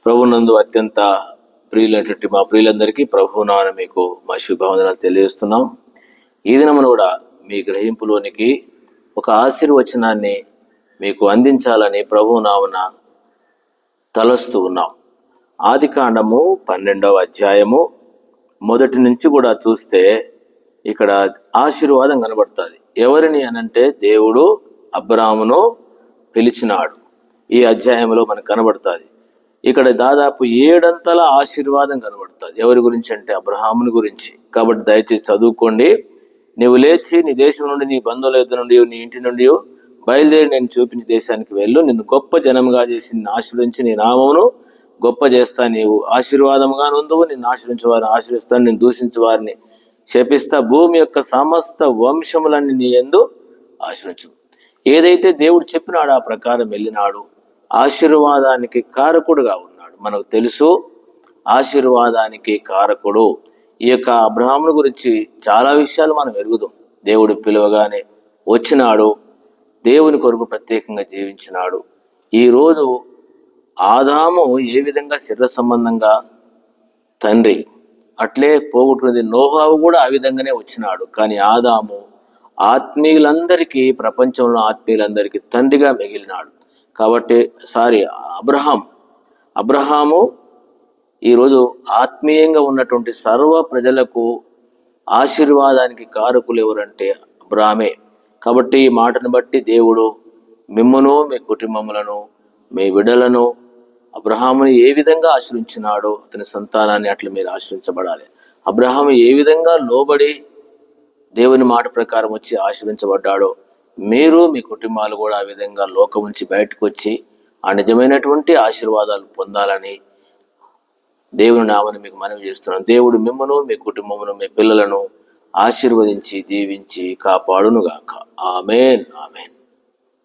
ప్రభునందు అత్యంత ప్రియులైనటువంటి మా ప్రియులందరికీ ప్రభునామమున మీకు మా శుభవందనాలు తెలియజేస్తున్నాం. ఈ దినమున కూడా మీ గ్రహింపులోనికి ఒక ఆశీర్వచనాన్ని మీకు అందించాలని ప్రభునామమున తలస్తూ ఉన్నాం. ఆదికాండము 12వ అధ్యాయము మొదటి నుంచి కూడా చూస్తే ఇక్కడ ఆశీర్వాదం కనబడుతుంది. ఎవరిని అనంటే దేవుడు అబ్రాహామును పిలిచినాడు. ఈ అధ్యాయంలో మనకు కనబడుతుంది. ఇక్కడ దాదాపు 7 అంతల ఆశీర్వాదం కనబడుతుంది. ఎవరి గురించి అంటే అబ్రహాముని గురించి. కాబట్టి దయచేసి చదువుకోండి. నీవు లేచి నీ దేశం నుండి, నీ బంధువుల యొద్ద నుండి, నీ ఇంటి నుండి బయలుదేరి నేను చూపించే దేశానికి వెళ్ళు. నిన్ను గొప్ప జనముగా చేసి నిన్ను ఆశీర్వదించి నీ నామమును గొప్ప చేస్తా. నీవు ఆశీర్వాదముగా నుందువు. నిన్ను ఆశీర్వించే వారిని ఆశీర్విస్తాను, నిన్ను దూషించే వారిని శపిస్తా. భూమి యొక్క సమస్త వంశములన్నీ నీ యందు ఆశీర్వించు. ఏదైతే దేవుడు చెప్పినాడు ఆ ప్రకారం వెళ్ళినాడు. ఆశీర్వాదానికి కారకుడుగా ఉన్నాడు. మనకు తెలుసు ఆశీర్వాదానికి కారకుడు. ఈ యొక్క అబ్రహామును గురించి చాలా విషయాలు మనం ఎరుగుదాం. దేవుడు పిలువగానే వచ్చినాడు, దేవుని కొరకు ప్రత్యేకంగా జీవించినాడు. ఈరోజు ఆదాము ఏ విధంగా శరీర సంబంధంగా తండ్రి, అట్లే పోగొట్టుకున్నది నోహావు కూడా ఆ విధంగానే వచ్చినాడు. కానీ ఆదాము ఆత్మీయులందరికీ, ప్రపంచంలో ఆత్మీయులందరికీ తండ్రిగా మిగిలినాడు. కాబట్టి అబ్రహాము ఈరోజు ఆత్మీయంగా ఉన్నటువంటి సర్వ ప్రజలకు ఆశీర్వాదానికి కారకులు ఎవరంటే అబ్రహామే. కాబట్టి ఈ మాటను బట్టి దేవుడు మిమ్మును, మీ కుటుంబములను, మీ బిడ్డలను అబ్రహాముని ఏ విధంగా ఆశ్రయించినాడో అతని సంతానాన్ని అట్లా మీరు ఆశ్రయించబడాలి. అబ్రహాము ఏ విధంగా లోబడి దేవుని మాట ప్రకారం వచ్చి ఆశ్రయించబడ్డాడో మీరు, మీ కుటుంబాలు కూడా ఆ విధంగా లోకం నుంచి బయటకు వచ్చి ఆ నిజమైనటువంటి ఆశీర్వాదాలు పొందాలని దేవుని నామని మీకు మనవి చేస్తున్నాను. దేవుడు మిమ్మను, మీ కుటుంబమును, మీ పిల్లలను ఆశీర్వదించి దీవించి కాపాడునుగాక. ఆమేన్, ఆమేన్.